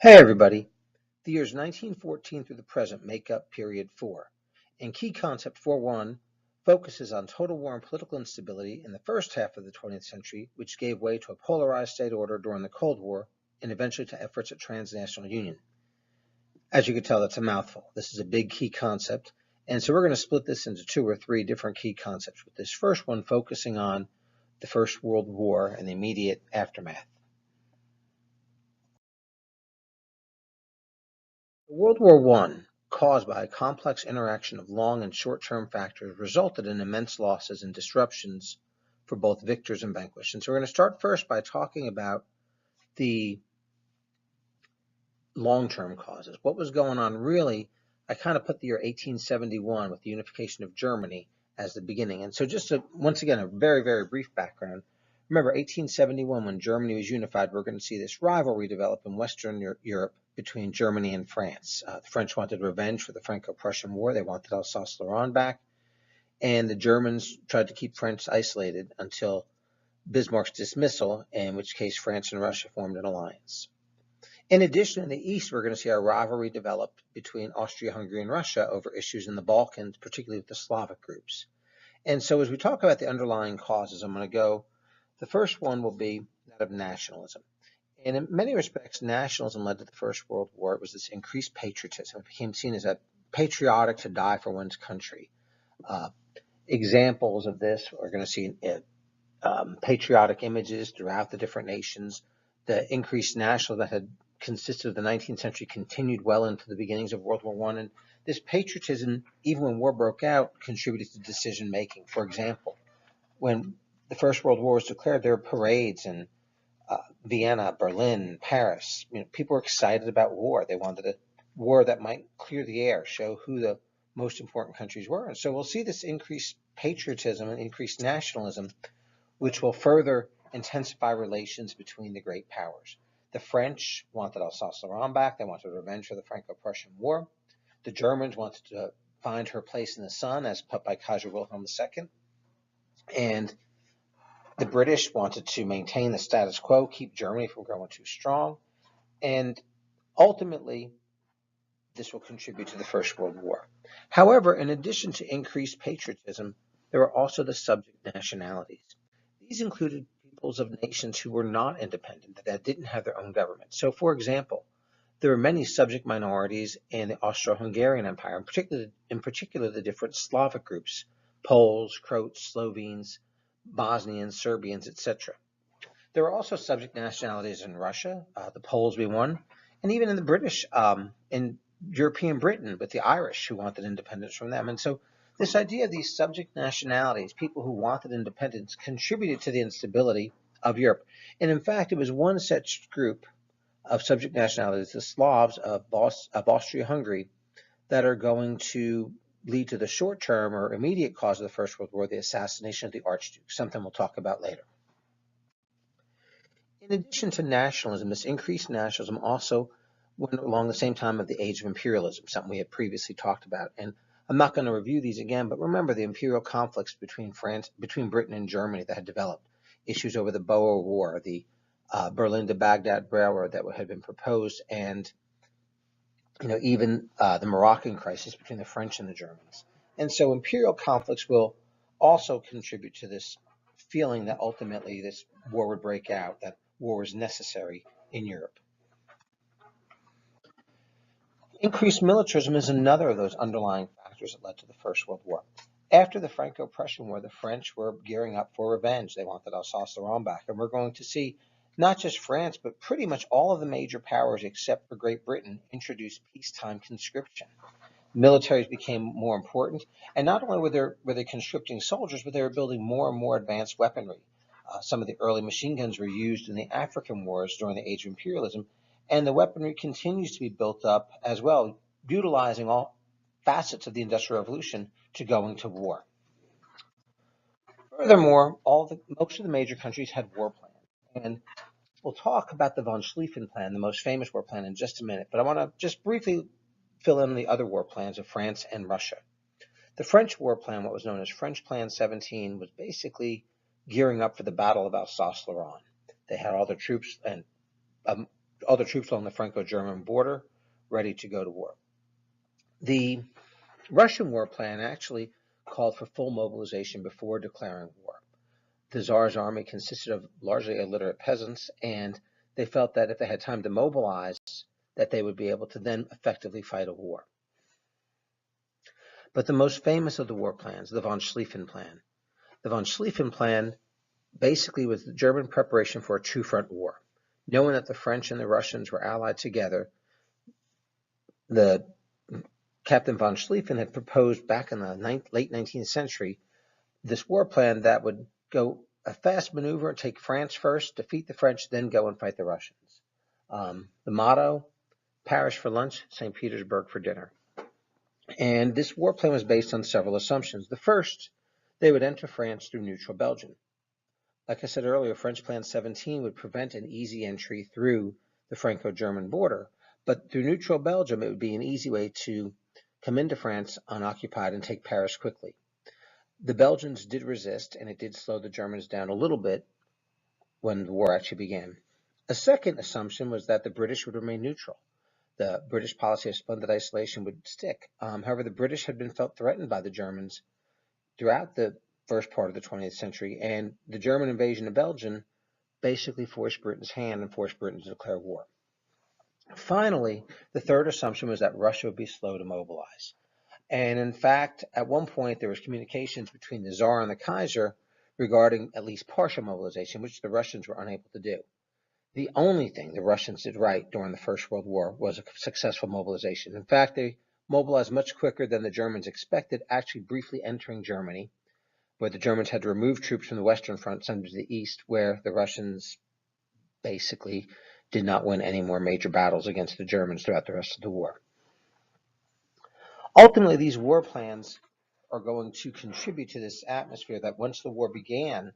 Hey everybody, the years 1914 through the present make up Period 4, and key concept 4.1 focuses on total war and political instability in the first half of the 20th century, which gave way to a polarized state order during the Cold War and eventually to efforts at transnational union. As you can tell, that's a mouthful. This is a big key concept, and so we're going to split this into two or three different key concepts, with this first one focusing on the First World War and the immediate aftermath. World War I, caused by a complex interaction of long and short-term factors, resulted in immense losses and disruptions for both victors and vanquished. And so we're going to start first by talking about the long-term causes. What was going on really, I kind of put the year 1871 with the unification of Germany as the beginning. And so just once again, a very, very brief background. Remember, 1871, when Germany was unified, we're going to see this rivalry develop in Western Europe between Germany and France. The French wanted revenge for the Franco-Prussian War. They wanted Alsace-Lorraine back. And the Germans tried to keep France isolated until Bismarck's dismissal, in which case France and Russia formed an alliance. In addition, in the East, we're going to see a rivalry develop between Austria-Hungary and Russia over issues in the Balkans, particularly with the Slavic groups. And so as we talk about the underlying causes, I'm going to go, the first one will be that of nationalism. And in many respects, nationalism led to the First World War. It was this increased patriotism. It became seen as a patriotic to die for one's country. Examples of this are going to see patriotic images throughout the different nations. The increased nationalism that had consisted of the 19th century continued well into the beginnings of World War I. And this patriotism, even when war broke out, contributed to decision making. For example, when the First World War was declared, there were parades in Vienna, Berlin, Paris. People were excited about war. They wanted a war that might clear the air, show who the most important countries were. And so we'll see this increased patriotism and increased nationalism, which will further intensify relations between the great powers. The French wanted Alsace-Lorraine back. They wanted revenge for the Franco-Prussian War. The Germans wanted to find her place in the sun, as put by Kaiser Wilhelm II. And the British wanted to maintain the status quo, keep Germany from growing too strong. And ultimately, this will contribute to the First World War. However, in addition to increased patriotism, there were also the subject nationalities. These included peoples of nations who were not independent, that didn't have their own government. So, for example, there were many subject minorities in the Austro-Hungarian Empire, in particular the different Slavic groups, Poles, Croats, Slovenes, Bosnians, Serbians, etc. There were also subject nationalities in Russia, the Poles being one, and even in the British, in European Britain with the Irish who wanted independence from them. And so this idea of these subject nationalities, people who wanted independence, contributed to the instability of Europe. And in fact, it was one such group of subject nationalities, the Slavs of Austria-Hungary, that are going to lead to the short-term or immediate cause of the First World War, the assassination of the Archduke, something we'll talk about later. In addition to nationalism, this increased nationalism also went along the same time of the age of imperialism, something we had previously talked about. And I'm not going to review these again, but remember the imperial conflicts between Britain and Germany that had developed, issues over the Boer War, the Berlin to Baghdad railroad that had been proposed, and even the Moroccan crisis between the French and the Germans. And so imperial conflicts will also contribute to this feeling that ultimately this war would break out, that war was necessary in Europe. Increased militarism is another of those underlying factors that led to the First World War. After the Franco-Prussian War, the French were gearing up for revenge. They wanted Alsace-Lorraine back. And we're going to see not just France, but pretty much all of the major powers except for Great Britain introduced peacetime conscription. Militaries became more important, and not only were they conscripting soldiers, but they were building more and more advanced weaponry. Some of the early machine guns were used in the African wars during the age of imperialism, and the weaponry continues to be built up as well, utilizing all facets of the Industrial Revolution to going to war. Furthermore, most of the major countries had war plans, and we'll talk about the von Schlieffen plan, the most famous war plan, in just a minute, but I want to just briefly fill in the other war plans of France and Russia. The French war plan, what was known as French Plan 17, was basically gearing up for the Battle of Alsace-Lorraine. They had all their troops and all the troops along the Franco-German border ready to go to war. The Russian war plan actually called for full mobilization before declaring war. The Tsar's army consisted of largely illiterate peasants, and they felt that if they had time to mobilize, that they would be able to then effectively fight a war. But the most famous of the war plans, the von Schlieffen plan. The von Schlieffen plan basically was the German preparation for a two-front war. Knowing that the French and the Russians were allied together, the Captain von Schlieffen had proposed back in the late 19th century this war plan that would go a fast maneuver and take France first, defeat the French, then go and fight the Russians. The motto, Paris for lunch, St. Petersburg for dinner. And this war plan was based on several assumptions. The first, they would enter France through neutral Belgium. Like I said earlier, French Plan 17 would prevent an easy entry through the Franco-German border, but through neutral Belgium, it would be an easy way to come into France unoccupied and take Paris quickly. The Belgians did resist, and it did slow the Germans down a little bit when the war actually began. A second assumption was that the British would remain neutral. The British policy of splendid isolation would stick. However, the British had been felt threatened by the Germans throughout the first part of the 20th century, and the German invasion of Belgium basically forced Britain's hand and forced Britain to declare war. Finally, the third assumption was that Russia would be slow to mobilize. And in fact, at one point, there was communications between the Tsar and the Kaiser regarding at least partial mobilization, which the Russians were unable to do. The only thing the Russians did right during the First World War was a successful mobilization. In fact, they mobilized much quicker than the Germans expected, actually briefly entering Germany, where the Germans had to remove troops from the Western Front, send them to the east, where the Russians basically did not win any more major battles against the Germans throughout the rest of the war. Ultimately, these war plans are going to contribute to this atmosphere that once the war began,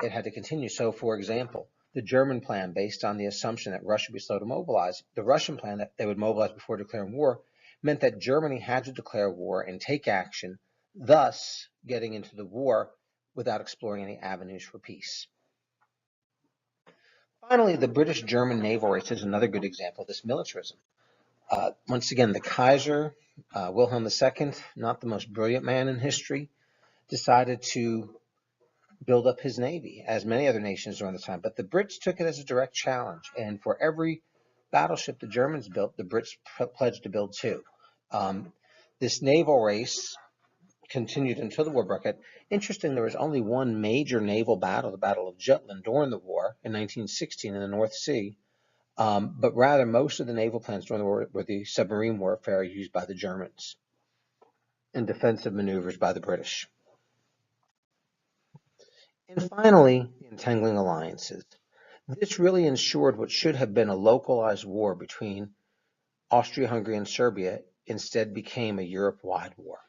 it had to continue. So, for example, the German plan, based on the assumption that Russia would be slow to mobilize, the Russian plan that they would mobilize before declaring war, meant that Germany had to declare war and take action, thus getting into the war without exploring any avenues for peace. Finally, the British-German naval race is another good example of this militarism. Once again, the Kaiser, Wilhelm II, not the most brilliant man in history, decided to build up his navy, as many other nations during the time. But the Brits took it as a direct challenge, and for every battleship the Germans built, the Brits pledged to build two. This naval race continued until the war broke out. Interesting, there was only one major naval battle, the Battle of Jutland, during the war in 1916 in the North Sea. But rather, most of the naval plans during the war were the submarine warfare used by the Germans and defensive maneuvers by the British. And finally, the entangling alliances. This really ensured what should have been a localized war between Austria-Hungary and Serbia instead became a Europe-wide war.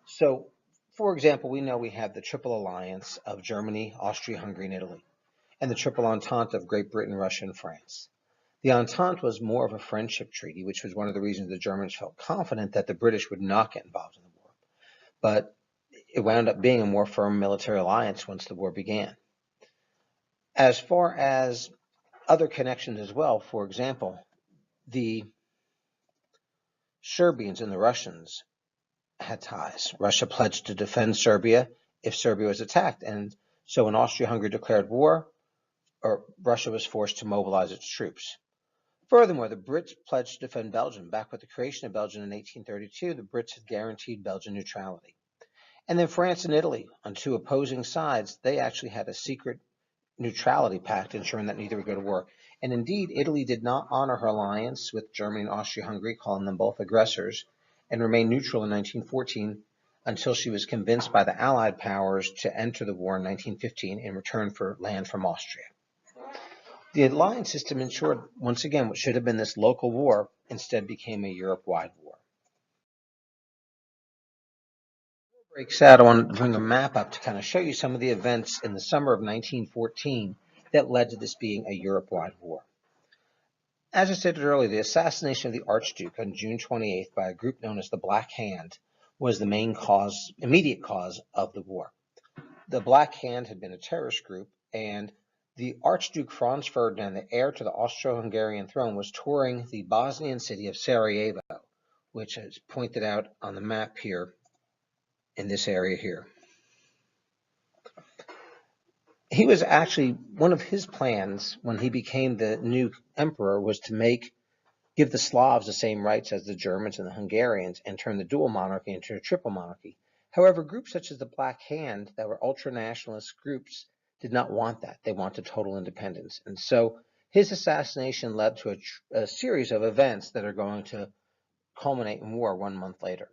So, for example, we know we have the Triple Alliance of Germany, Austria-Hungary, and Italy, and the Triple Entente of Great Britain, Russia, and France. The Entente was more of a friendship treaty, which was one of the reasons the Germans felt confident that the British would not get involved in the war. But it wound up being a more firm military alliance once the war began. As far as other connections as well, for example, the Serbians and the Russians had ties. Russia pledged to defend Serbia if Serbia was attacked, and so when Austria-Hungary declared war, Russia was forced to mobilize its troops. Furthermore, the Brits pledged to defend Belgium. Back with the creation of Belgium in 1832, the Brits had guaranteed Belgian neutrality. And then France and Italy, on two opposing sides, they actually had a secret neutrality pact ensuring that neither would go to war. And indeed, Italy did not honor her alliance with Germany and Austria-Hungary, calling them both aggressors, and remained neutral in 1914 until she was convinced by the Allied powers to enter the war in 1915 in return for land from Austria. The alliance system ensured, once again, what should have been this local war instead became a Europe-wide war. Breaks out, I want to bring a map up to kind of show you some of the events in the summer of 1914 that led to this being a Europe-wide war. As I stated earlier, the assassination of the Archduke on June 28th by a group known as the Black Hand was the main immediate cause of the war. The Black Hand had been a terrorist group, and The Archduke Franz Ferdinand, the heir to the Austro-Hungarian throne, was touring the Bosnian city of Sarajevo, which is pointed out on the map here in this area here. He was actually, one of his plans when he became the new emperor was to give the Slavs the same rights as the Germans and the Hungarians and turn the dual monarchy into a triple monarchy. However, groups such as the Black Hand, that were ultra-nationalist groups, did not want that. They wanted total independence. And so his assassination led to a series of events that are going to culminate in war 1 month later.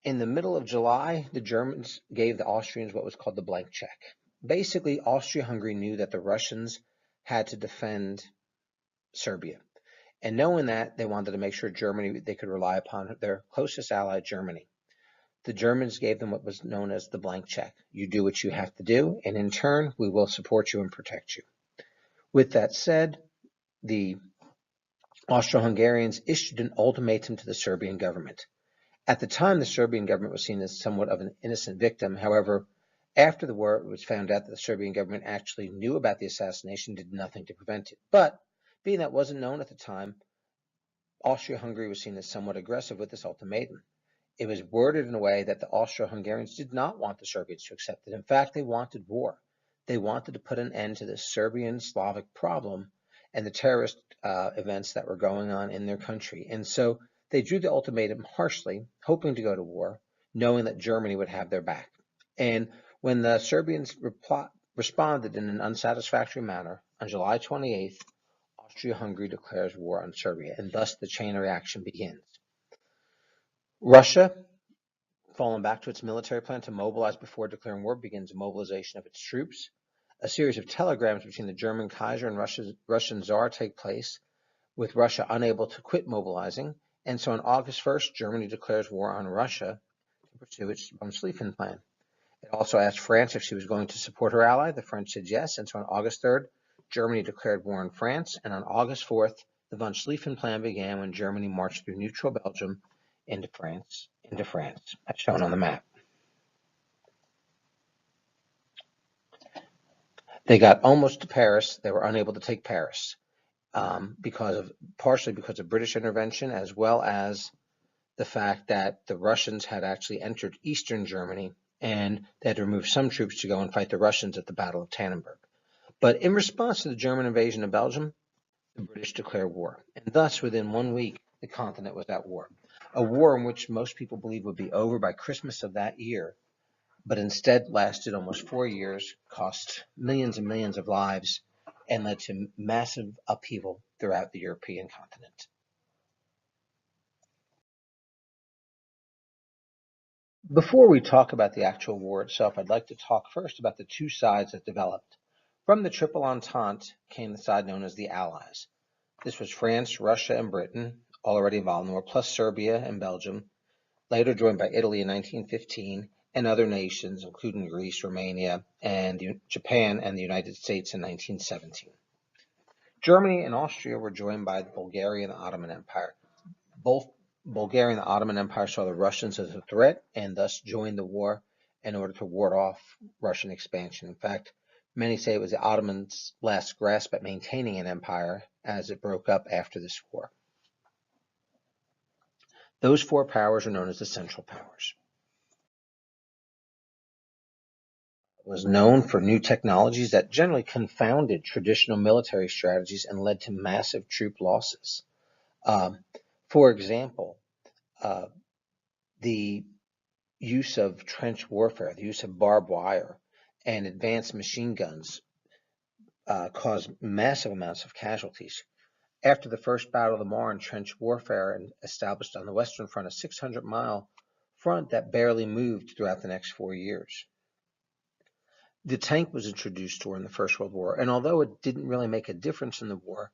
In the middle of July, the Germans gave the Austrians what was called the blank check. Basically, Austria-Hungary knew that the Russians had to defend Serbia. And knowing that, they wanted to make sure they could rely upon their closest ally, Germany. The Germans gave them what was known as the blank check. You do what you have to do, and in turn, we will support you and protect you. With that said, the Austro-Hungarians issued an ultimatum to the Serbian government. At the time, the Serbian government was seen as somewhat of an innocent victim. However, after the war, it was found out that the Serbian government actually knew about the assassination and did nothing to prevent it. But being that wasn't known at the time, Austria-Hungary was seen as somewhat aggressive with this ultimatum. It was worded in a way that the Austro-Hungarians did not want the Serbians to accept it. In fact, they wanted war. They wanted to put an end to the Serbian-Slavic problem and the terrorist events that were going on in their country. And so they drew the ultimatum harshly, hoping to go to war, knowing that Germany would have their back. And when the Serbians responded in an unsatisfactory manner, on July 28th, Austria-Hungary declares war on Serbia, and thus the chain reaction begins. Russia, falling back to its military plan to mobilize before declaring war, begins mobilization of its troops. A series of telegrams between the German Kaiser and Russian Tsar take place, with Russia unable to quit mobilizing. And so on August 1st, Germany declares war on Russia to pursue its von Schlieffen plan. It also asked France if she was going to support her ally. The French said yes. And so on August 3rd, Germany declared war on France. And on August 4th, the von Schlieffen plan began when Germany marched through neutral Belgium into France, as shown on the map. They got almost to Paris. They were unable to take Paris partially because of British intervention, as well as the fact that the Russians had actually entered eastern Germany and they had to remove some troops to go and fight the Russians at the Battle of Tannenberg. But in response to the German invasion of Belgium, the British declared war. And thus, within 1 week, the continent was at war. A war in which most people believe would be over by Christmas of that year, but instead lasted almost 4 years, cost millions and millions of lives, and led to massive upheaval throughout the European continent. Before we talk about the actual war itself, I'd like to talk first about the two sides that developed. From the Triple Entente came the side known as the Allies. This was France, Russia, and Britain, already involved in the war, plus Serbia and Belgium, later joined by Italy in 1915, and other nations, including Greece, Romania, and Japan and the United States in 1917. Germany and Austria were joined by Bulgaria and the Ottoman Empire. Both Bulgaria and the Ottoman Empire saw the Russians as a threat and thus joined the war in order to ward off Russian expansion. In fact, many say it was the Ottomans' last grasp at maintaining an empire as it broke up after this war. Those four powers are known as the Central Powers. It was known for new technologies that generally confounded traditional military strategies and led to massive troop losses. For example, the use of trench warfare, the use of barbed wire, and advanced machine guns caused massive amounts of casualties. After the First Battle of the Marne, trench warfare established on the Western Front a 600-mile front that barely moved throughout the next 4 years. The tank was introduced during the First World War, and although it didn't really make a difference in the war,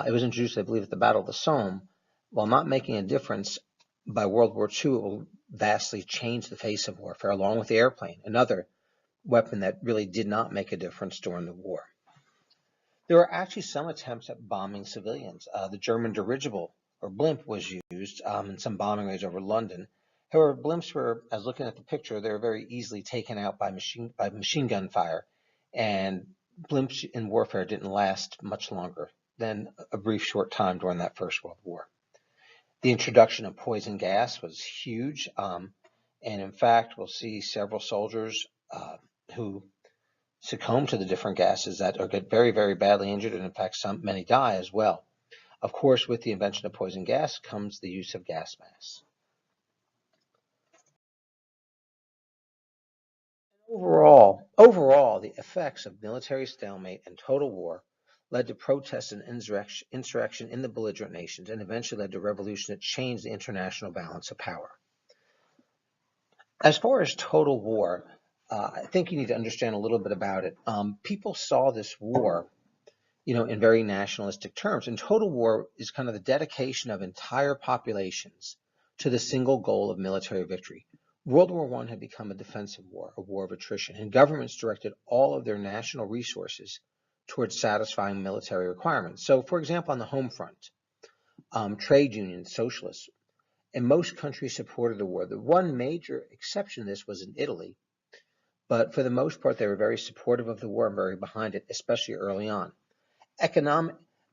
it was introduced, I believe, at the Battle of the Somme. While not making a difference, by World War II, it will vastly change the face of warfare, along with the airplane, another weapon that really did not make a difference during the war. There were actually some attempts at bombing civilians. The German dirigible, or blimp, was used in some bombing raids over London. However, blimps were, as looking at the picture, they were very easily taken out by machine gun fire, and blimps in warfare didn't last much longer than a brief short time during that First World War. The introduction of poison gas was huge, and in fact, we'll see several soldiers who succumb to the different gases that or get very, very badly injured, and in fact, many die as well. Of course, with the invention of poison gas comes the use of gas masks. Overall, the effects of military stalemate and total war led to protests and insurrection in the belligerent nations and eventually led to a revolution that changed the international balance of power. As far as total war, I think you need to understand a little bit about it. People saw this war, in very nationalistic terms. And total war is kind of the dedication of entire populations to the single goal of military victory. World War I had become a defensive war, a war of attrition, and governments directed all of their national resources towards satisfying military requirements. So, for example, on the home front, trade unions, socialists, and most countries supported the war. The one major exception to this was in Italy, but for the most part, they were very supportive of the war and very behind it, especially early on.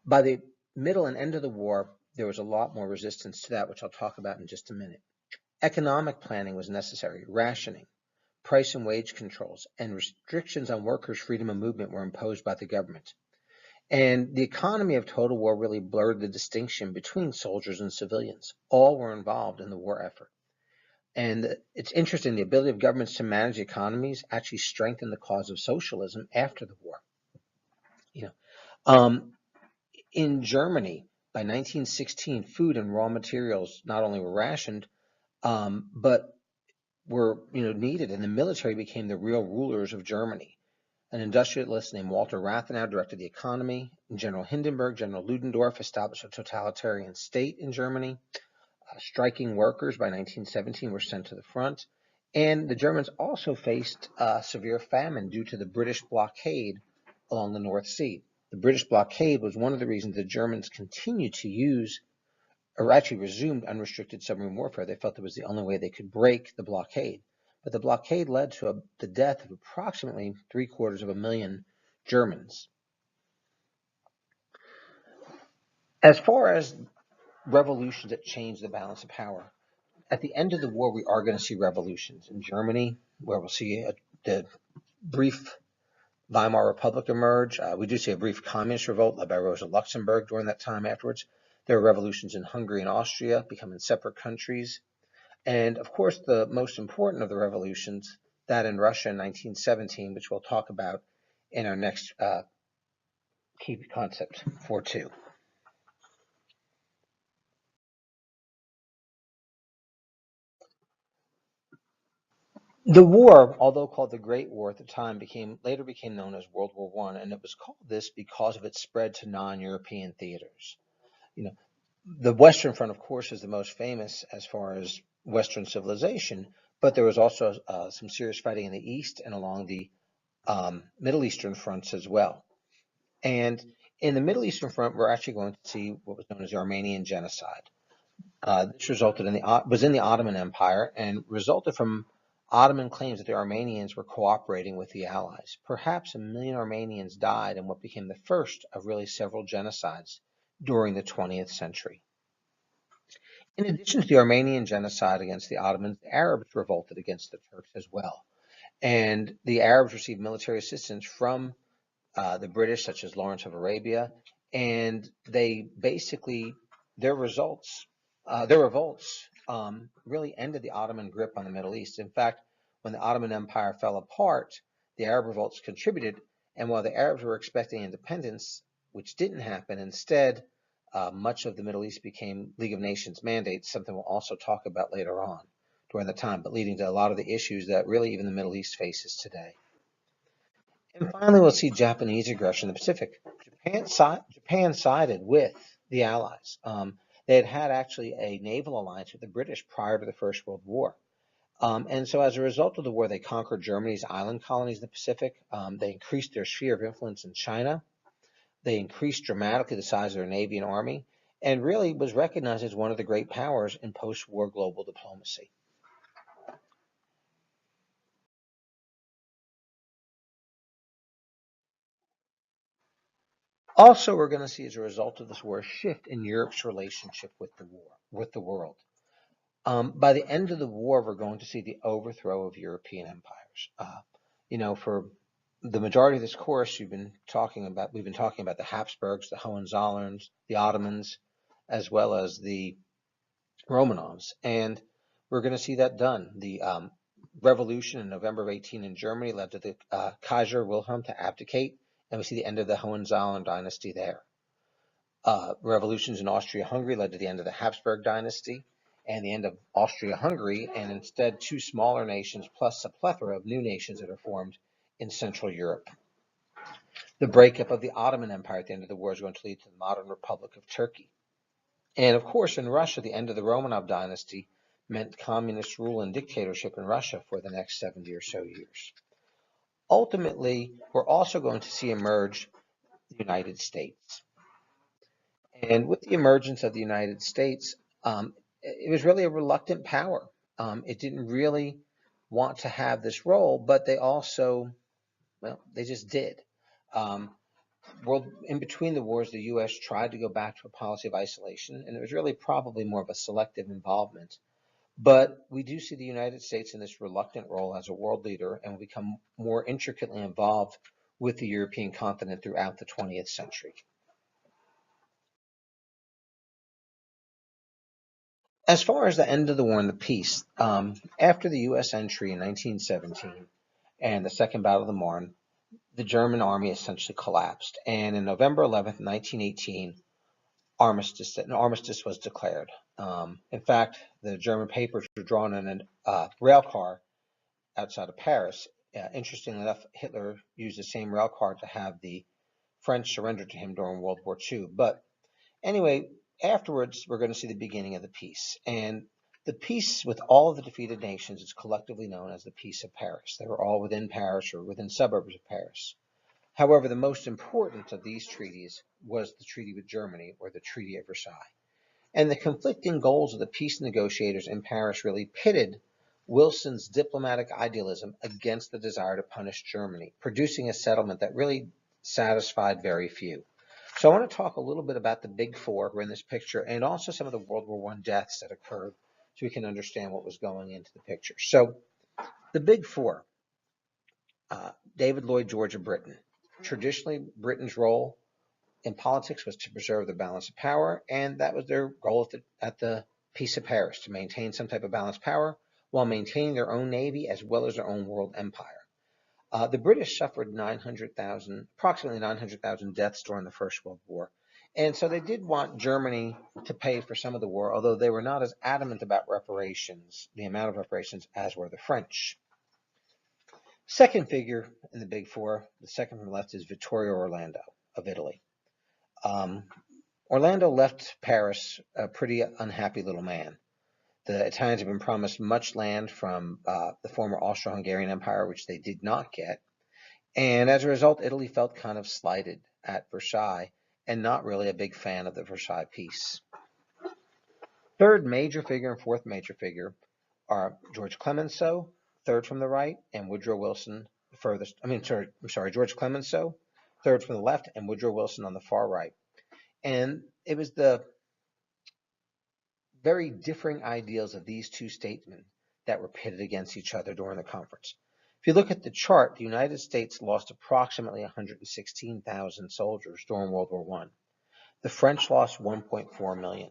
By the middle and end of the war, there was a lot more resistance to that, which I'll talk about in just a minute. Economic planning was necessary. Rationing, price and wage controls, and restrictions on workers' freedom of movement were imposed by the government. And the economy of total war really blurred the distinction between soldiers and civilians. All were involved in the war effort. And it's interesting, the ability of governments to manage economies actually strengthened the cause of socialism after the war. In Germany, by 1916, food and raw materials not only were rationed, but were needed, and the military became the real rulers of Germany. An industrialist named Walter Rathenau directed the economy. General Hindenburg, General Ludendorff established a totalitarian state in Germany. Striking workers by 1917 were sent to the front. And the Germans also faced severe famine due to the British blockade along the North Sea. The British blockade was one of the reasons the Germans continued to use, or actually resumed, unrestricted submarine warfare. They felt it was the only way they could break the blockade. But the blockade led to the death of approximately 750,000 Germans. As far as revolutions that changed the balance of power, at the end of the war, we are going to see revolutions in Germany, where we'll see the brief Weimar Republic emerge. We do see a brief communist revolt led by Rosa Luxemburg during that time afterwards. There are revolutions in Hungary and Austria, becoming separate countries. And of course, the most important of the revolutions, that in Russia in 1917, which we'll talk about in our next key concept 4.2. The war, although called the Great War at the time, later became known as World War I, and it was called this because of its spread to non-European theaters. The Western Front, of course, is the most famous as far as Western civilization, but there was also some serious fighting in the East and along the Middle Eastern fronts as well. And in the Middle Eastern Front, we're actually going to see what was known as the Armenian Genocide. This was in the Ottoman Empire and resulted from Ottoman claims that the Armenians were cooperating with the Allies. Perhaps 1 million Armenians died in what became the first of really several genocides during the 20th century. In addition to the Armenian genocide against the Ottomans, the Arabs revolted against the Turks as well. And the Arabs received military assistance from the British, such as Lawrence of Arabia, and they basically, their revolts really ended the Ottoman grip on the Middle East. In fact, when the Ottoman Empire fell apart, the Arab revolts contributed, and while the Arabs were expecting independence, which didn't happen, instead, much of the Middle East became League of Nations mandates, something we'll also talk about later on during the time, but leading to a lot of the issues that really even the Middle East faces today. And finally, we'll see Japanese aggression in the Pacific. Japan sided with the Allies. They had actually a naval alliance with the British prior to the First World War. And so as a result of the war, they conquered Germany's island colonies in the Pacific. They increased their sphere of influence in China. They increased dramatically the size of their navy and army, and really was recognized as one of the great powers in post-war global diplomacy. Also, we're going to see as a result of this war a shift in Europe's relationship with the world. By the end of the war, we're going to see the overthrow of European empires. For the majority of this course, we've been talking about the Habsburgs, the Hohenzollerns, the Ottomans, as well as the Romanovs, and we're going to see that done. The revolution in November of 18 in Germany led to the Kaiser Wilhelm to abdicate, and we see the end of the Hohenzollern dynasty there. Revolutions in Austria-Hungary led to the end of the Habsburg dynasty and the end of Austria-Hungary, and instead two smaller nations plus a plethora of new nations that are formed in Central Europe. The breakup of the Ottoman Empire at the end of the war is going to lead to the modern Republic of Turkey. And of course, in Russia, the end of the Romanov dynasty meant communist rule and dictatorship in Russia for the next 70 or so years. Ultimately, we're also going to see emerge the United States. And with the emergence of the United States, it was really a reluctant power. It didn't really want to have this role, but they just did. In between the wars, the U.S. tried to go back to a policy of isolation, and it was really probably more of a selective involvement. But we do see the United States in this reluctant role as a world leader, and will become more intricately involved with the European continent throughout the 20th century. As far as the end of the war and the peace, after the U.S. entry in 1917 and the Second Battle of the Marne, the German army essentially collapsed. And in November 11th, 1918, an armistice was declared. In fact, the German papers were drawn in a rail car outside of Paris. Interestingly enough, Hitler used the same rail car to have the French surrender to him during World War II. But anyway, afterwards, we're going to see the beginning of the peace. And the peace with all of the defeated nations is collectively known as the Peace of Paris. They were all within Paris or within suburbs of Paris. However, the most important of these treaties was the Treaty with Germany, or the Treaty of Versailles. And the conflicting goals of the peace negotiators in Paris really pitted Wilson's diplomatic idealism against the desire to punish Germany, producing a settlement that really satisfied very few. So I want to talk a little bit about the Big Four who are in this picture, and also some of the World War I deaths that occurred, so we can understand what was going into the picture. So the Big Four, David Lloyd George of Britain. Traditionally, Britain's role in politics was to preserve the balance of power, and that was their goal at the Peace of Paris, to maintain some type of balanced power while maintaining their own navy as well as their own world empire. The British suffered approximately 900,000 deaths during the First World War, and so they did want Germany to pay for some of the war, although they were not as adamant about reparations, the amount of reparations, as were the French. Second figure in the Big Four, the second from the left, is Vittorio Orlando of Italy. Orlando left Paris a pretty unhappy little man. The Italians had been promised much land from the former Austro-Hungarian Empire, which they did not get. And as a result, Italy felt kind of slighted at Versailles and not really a big fan of the Versailles peace. Third major figure and fourth major figure are George Clemenceau, third from the right, and Woodrow Wilson, George Clemenceau, third from the left, and Woodrow Wilson on the far right. And it was the very differing ideals of these two statesmen that were pitted against each other during the conference. If you look at the chart, the United States lost approximately 116,000 soldiers during World War I. The French lost 1.4 million.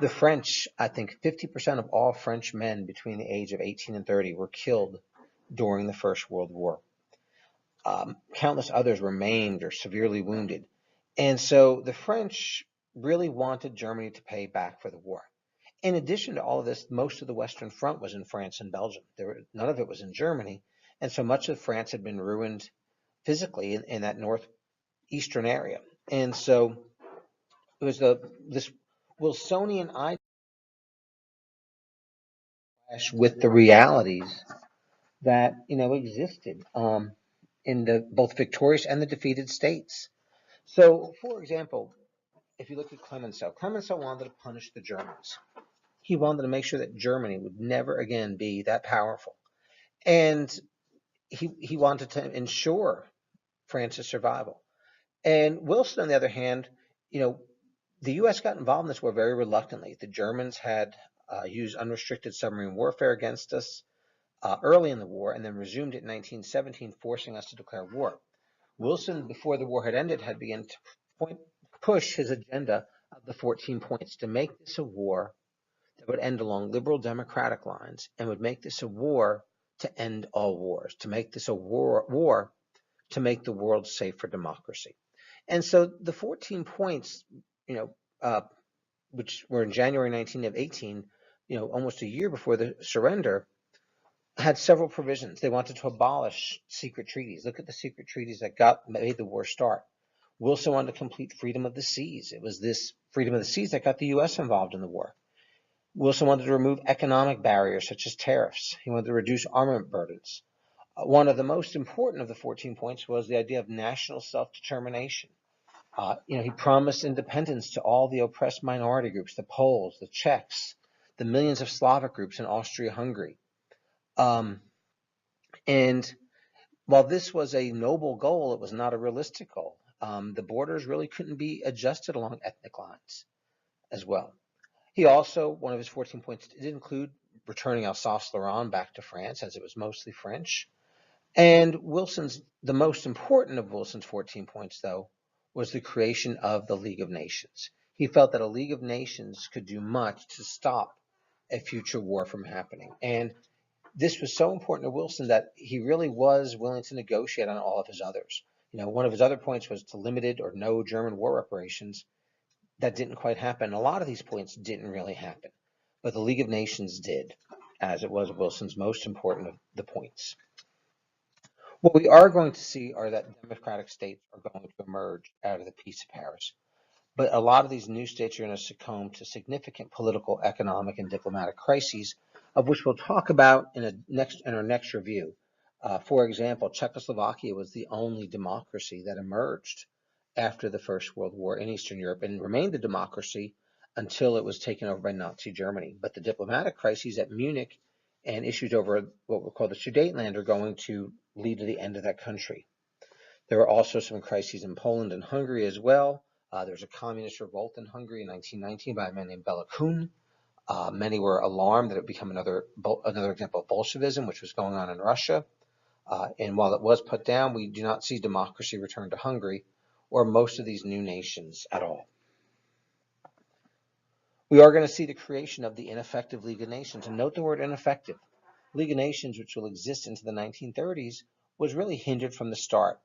The French, I think 50% of all French men between the age of 18 and 30 were killed during the First World War. Countless others were maimed or severely wounded. And so the French really wanted Germany to pay back for the war. In addition to all of this, most of the Western Front was in France and Belgium. None of it was in Germany. And so much of France had been ruined physically in that northeastern area. And so it was this Wilsonian idea with the realities that existed in the both victorious and the defeated states. So, for example, if you look at Clemenceau wanted to punish the Germans. He wanted to make sure that Germany would never again be that powerful. And he wanted to ensure France's survival. And Wilson, on the other hand, you know, the U.S. got involved in this war very reluctantly. The Germans had used unrestricted submarine warfare against us early in the war, and then resumed it in 1917, forcing us to declare war. Wilson, before the war had ended, had begun to push his agenda of the 14 points to make this a war that would end along liberal democratic lines and would make this a war to end all wars, to make this a war to make the world safe for democracy. And so the 14 points, you know, which were in January 1918, you know, almost a year before the surrender, had several provisions. They wanted to abolish secret treaties. Look at the secret treaties that made the war start. Wilson wanted complete freedom of the seas. It was this freedom of the seas that got the U.S. involved in the war. Wilson wanted to remove economic barriers such as tariffs. He wanted to reduce armament burdens. One of the most important of the 14 points was the idea of national self-determination. He promised independence to all the oppressed minority groups, the Poles, the Czechs, the millions of Slavic groups in Austria-Hungary. And while this was a noble goal, it was not a realistic goal. The borders really couldn't be adjusted along ethnic lines as well. He also, one of his 14 points did include returning Alsace-Lorraine back to France, as it was mostly French. And the most important of Wilson's 14 points, though, was the creation of the League of Nations. He felt that a League of Nations could do much to stop a future war from happening. And this was so important to Wilson that he really was willing to negotiate on all of his others. One of his other points was to limited or no German war reparations. That didn't quite happen. A lot of these points didn't really happen, but the League of Nations did, as it was Wilson's most important of the points. What we are going to see are that democratic states are going to emerge out of the Peace of Paris. But a lot of these new states are going to succumb to significant political, economic, and diplomatic crises, of which we'll talk about in our next review. For example, Czechoslovakia was the only democracy that emerged after the First World War in Eastern Europe and remained a democracy until it was taken over by Nazi Germany. But the diplomatic crises at Munich and issues over what we call the Sudetenland are going to lead to the end of that country. There were also some crises in Poland and Hungary as well. There was a communist revolt in Hungary in 1919 by a man named Bela Kun. Many were alarmed that it would become another example of Bolshevism, which was going on in Russia. And while it was put down, we do not see democracy return to Hungary or most of these new nations at all. We are going to see the creation of the ineffective League of Nations. And note the word ineffective. League of Nations, which will exist into the 1930s, was really hindered from the start.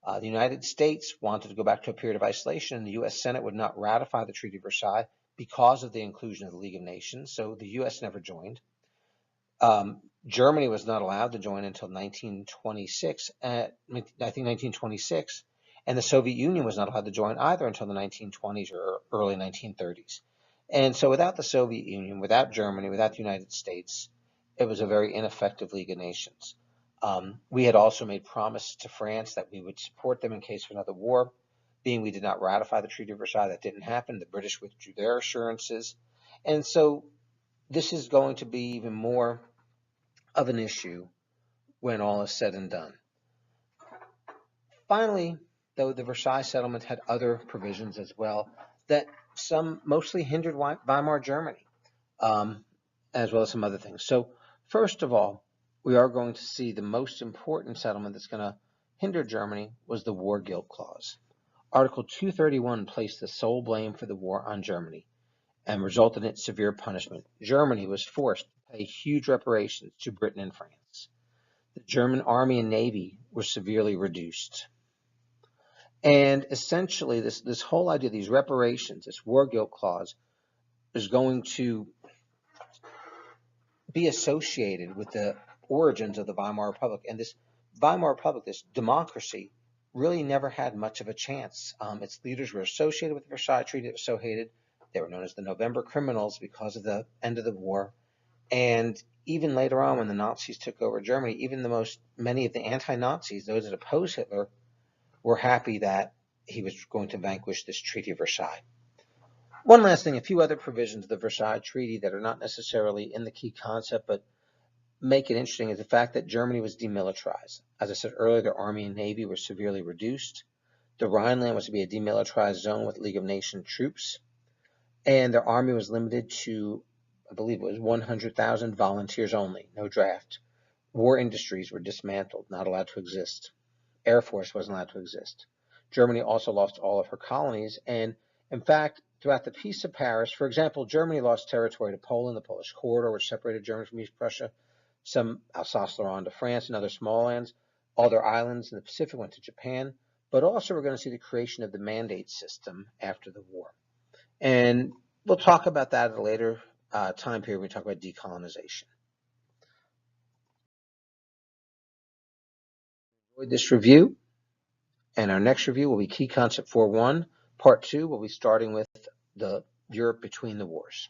The United States wanted to go back to a period of isolation, and the U.S. Senate would not ratify the Treaty of Versailles because of the inclusion of the League of Nations, so the U.S. never joined. Germany was not allowed to join until 1926, I think 1926, and the Soviet Union was not allowed to join either until the 1920s or early 1930s. And so without the Soviet Union, without Germany, without the United States, it was a very ineffective League of Nations. We had also made promises to France that we would support them in case of another war. Being we did not ratify the Treaty of Versailles, that didn't happen. The British withdrew their assurances. And so this is going to be even more of an issue when all is said and done. Finally, though, the Versailles settlement had other provisions as well that some mostly hindered Weimar Germany, as well as some other things. So first of all, we are going to see the most important settlement that's going to hinder Germany was the War Guilt Clause. Article 231 placed the sole blame for the war on Germany and resulted in its severe punishment. Germany was forced to pay huge reparations to Britain and France. The German army and navy were severely reduced. And essentially, this whole idea, these reparations, this War Guilt Clause, is going to be associated with the origins of the Weimar Republic. And this Weimar Republic, this democracy, really never had much of a chance. Its leaders were associated with the Versailles Treaty. It was so hated. They were known as the November Criminals because of the end of the war. And even later on, when the Nazis took over Germany, even many of the anti-Nazis, those that opposed Hitler, were happy that he was going to vanquish this Treaty of Versailles. One last thing, a few other provisions of the Versailles Treaty that are not necessarily in the key concept, but make it interesting, is the fact that Germany was demilitarized. As I said earlier, their army and navy were severely reduced. The Rhineland was to be a demilitarized zone with League of Nations troops, and their army was limited to, I believe it was 100,000 volunteers only, no draft. War industries were dismantled, not allowed to exist. Air Force wasn't allowed to exist. Germany also lost all of her colonies, and in fact, throughout the Peace of Paris, for example, Germany lost territory to Poland, the Polish corridor, which separated Germany from East Prussia, some Alsace-Lorraine to France and other small lands. All their islands in the Pacific went to Japan, but also we're going to see the creation of the mandate system after the war. And we'll talk about that at a later time period when we talk about decolonization. Enjoyed this review, and our next review will be Key Concept 4.1. Part 2 will be starting with the Europe between the wars.